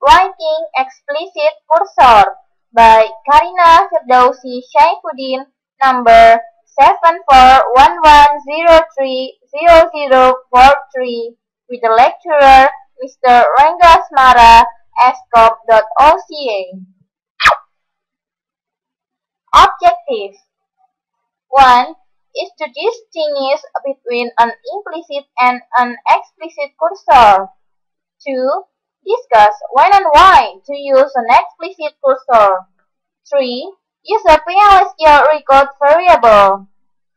Writing Explicit Cursor by Karina Firdausi Saifuddin, number 7411030043, with the lecturer Mr. Rengga Asmara, Escop.oca. Objectives 1. Is to distinguish between an implicit and an explicit cursor. 2. Discuss when and why to use an explicit cursor. 3. Use a PLSQL record variable.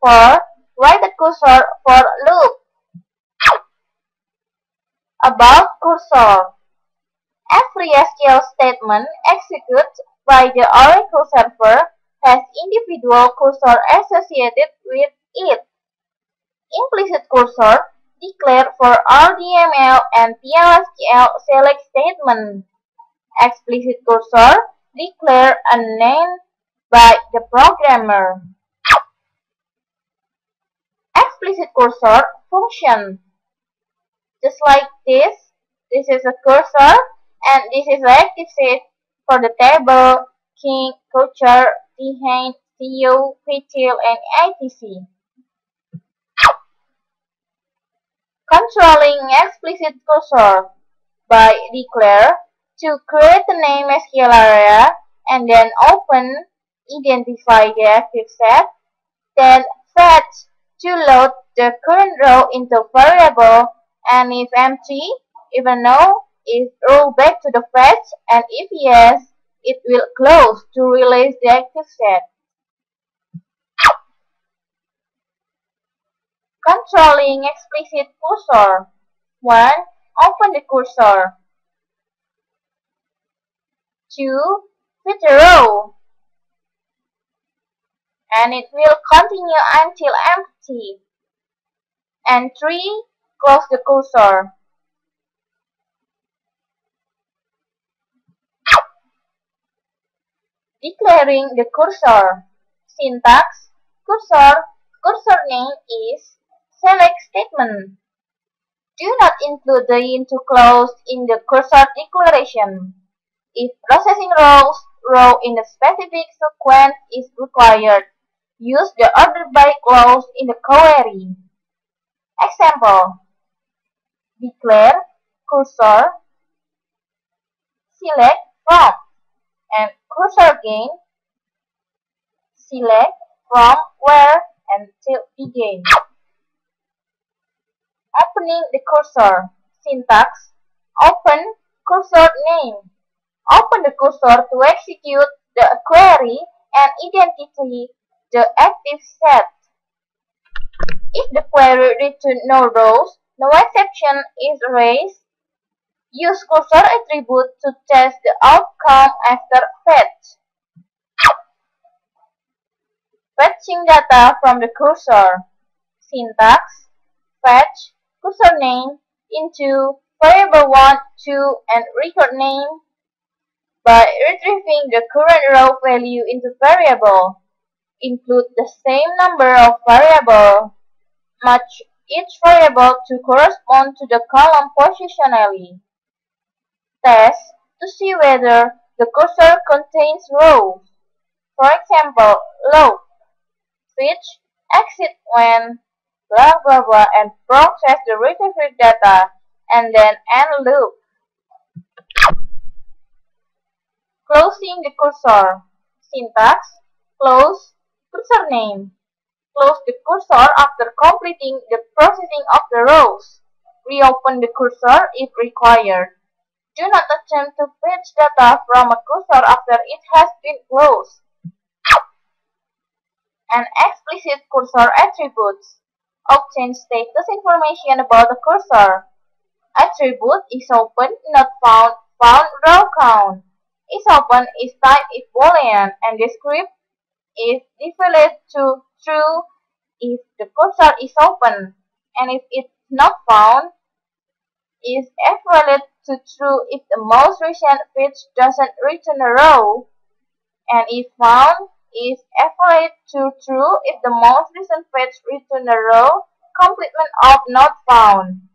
4. Write a cursor for loop. About cursor. Every SQL statement executed by the Oracle server has individual cursor associated with it. Implicit cursor declared for RDML and PLSQL select statement. Explicit cursor declared and named by the programmer. Explicit cursor function. Just like this is a cursor and this is the active set for the table, king, culture, behind, CEO, PTL, and etc. Controlling explicit cursor by declare to create the name SQL area and then open, identify the active set, then fetch to load the current row into variable, and if empty, even no, is roll back to the fetch, and if yes, it will close to release the active set. Controlling explicit cursor. 1. Open the cursor. 2. Fit the row, and it will continue until empty. And 3. Close the cursor. Declaring the cursor. Syntax. Cursor name is select statement. Do not include the into clause in the cursor declaration. If processing row in a specific sequence is required, use the order by clause in the query. Example. Declare cursor select from, and cursor again select from where until begin. Opening the cursor. Syntax. Open cursor name. Open the cursor to execute the query and identify the active set. If the query returns no rows, no exception is raised. Use cursor attribute to test the outcome after fetch. Fetching data from the cursor. Syntax. Fetch cursor name into variable 1, 2, and record name by retrieving the current row value into variable. Include the same number of variables. Match each variable to correspond to the column positionally. Test to see whether the cursor contains rows. For example, load, switch, exit when, blah blah blah, and process the retrieved data, and then end loop. Closing the cursor. Syntax. Close cursor name. Close the cursor after completing the processing of the rows. Reopen the cursor if required. Do not attempt to fetch data from a cursor after it has been closed. And explicit cursor attributes. Obtain status information about the cursor. Attribute is open, not found, found row count. Is open is type if boolean, and the script is default to true if the cursor is open, and if it's not found, is evaluated to true if the most recent fetch doesn't return a row, and if found, is evaluated to true if the most recent fetch return a row, complement of not found.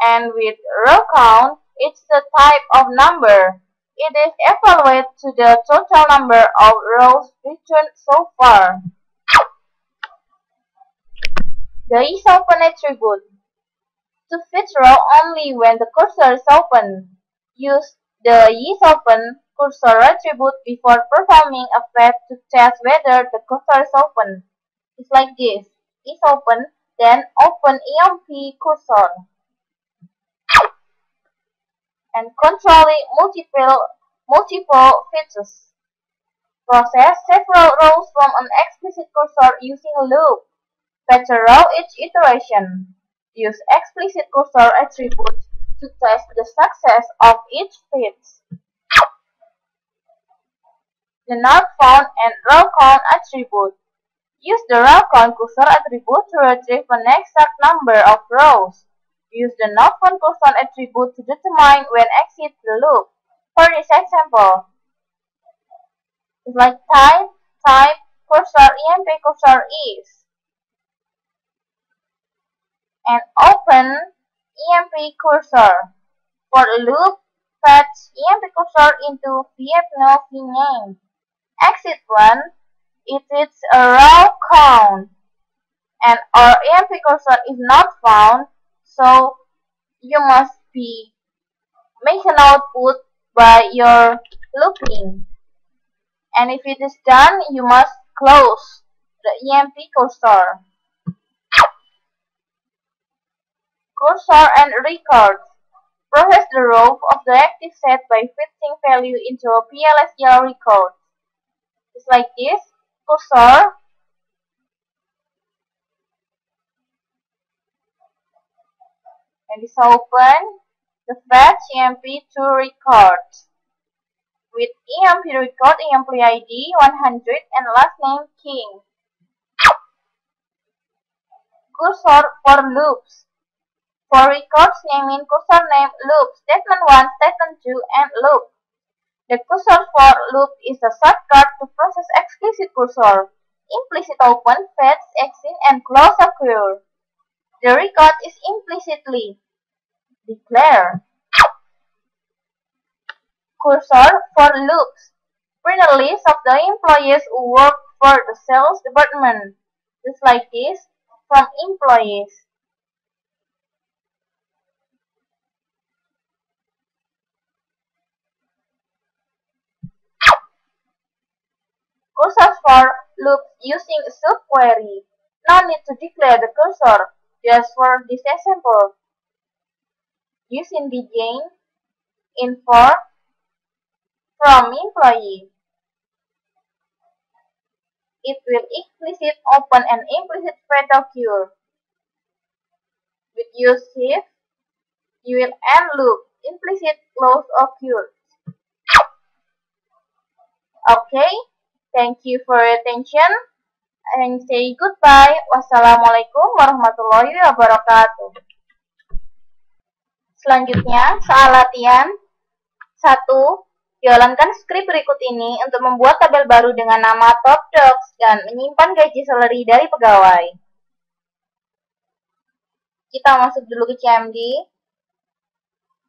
And with row count, it's the type of number. It is evaluated to the total number of rows returned so far. The isOpen attribute. To fetch row only when the cursor is open. Use the isOpen cursor attribute before performing a fetch to test whether the cursor is open. It's like this. isOpen, then open emp cursor. And controlling multiple fetches. Process several rows from an explicit cursor using a loop. Fetch a row each iteration. Use explicit cursor attribute to test the success of each fetch. The not found and row count attribute. Use the row count cursor attribute to retrieve an exact number of rows. Use the not found cursor attribute to determine when exit the loop. For this example, it's like type cursor emp cursor is, and open emp cursor. For a loop, fetch emp cursor into vf vname. Exit 1, it is a row count, and our emp cursor is not found, so you must be make an output by your looping. And if it is done, you must close the emp cursor. Cursor and record. Process the row of the active set by fetching value into a PLSQL record. Just like this, cursor, and this open the fetch emp2 record. With emp record employee ID 100 and last name King. Cursor for loops. For records naming cursor name loop, statement 1, statement 2, and loop. The cursor for loop is a shortcut to process explicit cursor. Implicit open, fetch, exit, and close occur. The record is implicitly declared. Cursor for loops. Print a list of the employees who work for the sales department. Just like this, from employees. Cursors for loops using a subquery. No need to declare the cursor, just for this example. Using begin info from employee. It will explicit open and implicit fetch occur. With use shift, you will end loop, implicit close occurs. Okay, thank you for your attention and say goodbye. Wassalamualaikum warahmatullahi wabarakatuh. Selanjutnya, soal latihan 1. Jalankan skrip berikut ini untuk membuat tabel baru dengan nama Top Dogs dan menyimpan gaji salary dari pegawai. Kita masuk dulu ke CMD.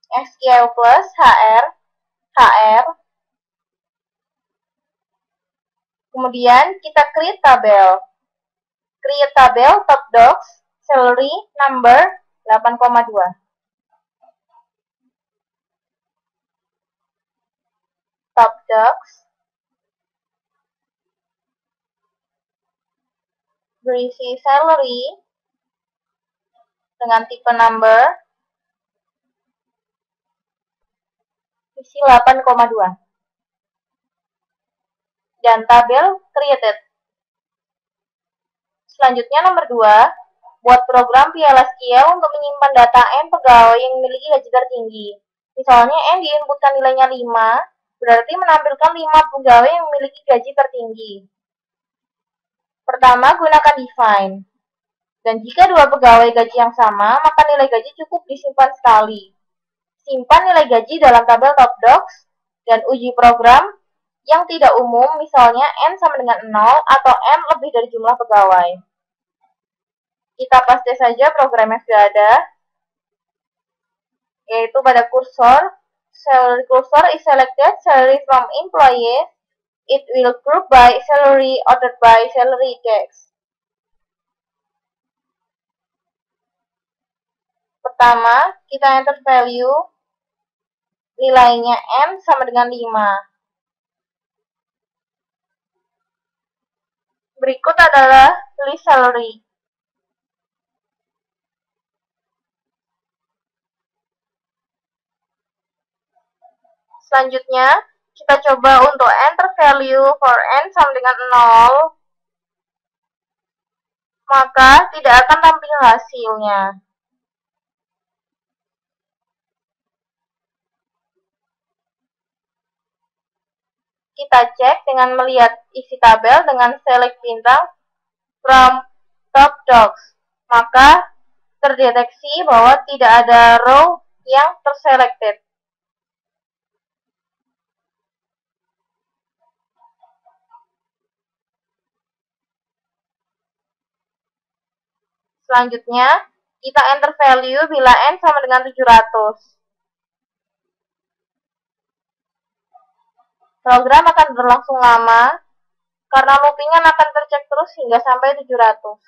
SQL plus HR. Kemudian kita create tabel. Create tabel Top Dogs, salary number 8,2. Top Dogs, berisi salary dengan tipe number, isi 8,2. Dan tabel created. Selanjutnya nomor 2, buat program PLSQL untuk menyimpan data N pegawai yang memiliki gaji tertinggi. Misalnya N diinputkan nilainya 5, berarti menampilkan 5 pegawai yang memiliki gaji tertinggi. Pertama, gunakan define. Dan jika 2 pegawai gaji yang sama, maka nilai gaji cukup disimpan sekali. Simpan nilai gaji dalam tabel Top Dogs dan uji program yang tidak umum, misalnya N sama dengan 0 atau N lebih dari jumlah pegawai. Kita paste saja program yang sudah ada, yaitu pada kursor salary cursor is selected salary from employees, it will group by salary ordered by salary index. Pertama, kita enter value, nilainya N sama dengan 5. Berikut adalah list salary. Selanjutnya, kita coba untuk enter value for N sama dengan 0, maka tidak akan tampil hasilnya. Kita cek dengan melihat isi tabel dengan select bintang from top docs, maka terdeteksi bahwa tidak ada row yang terselected. Selanjutnya, kita enter value bila N sama dengan 700. Program akan berlangsung lama, karena loopingan akan tercek terus hingga sampai 700.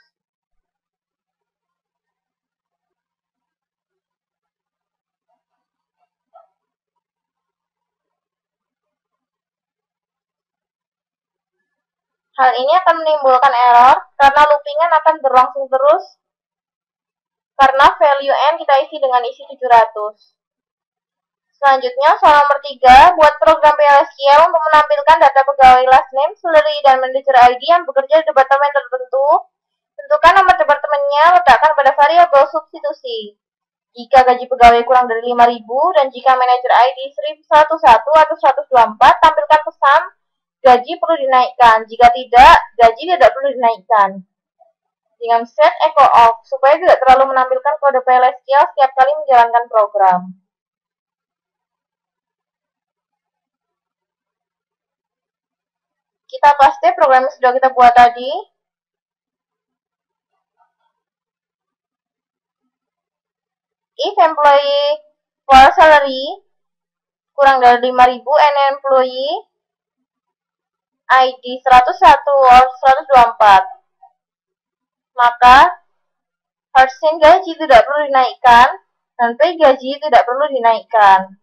Hal ini akan menimbulkan error, karena loopingan akan berlangsung terus, karena value N kita isi dengan isi 700. Selanjutnya, soal nomor 3, buat program PLSQL untuk menampilkan data pegawai last name, salary, dan manager ID yang bekerja di departemen tertentu. Tentukan nomor departemennya, letakkan pada variabel substitusi. Jika gaji pegawai kurang dari 5.000 dan jika manager ID 101 atau 124, tampilkan pesan gaji perlu dinaikkan. Jika tidak, gaji tidak perlu dinaikkan. Dengan set echo off, supaya tidak terlalu menampilkan kode PLSQL setiap kali menjalankan program. Kita paste program yang sudah kita buat tadi. If employee for salary kurang dari 5.000 and employee ID 101 or 124, maka harusnya gaji tidak perlu dinaikkan dan pay gaji tidak perlu dinaikkan.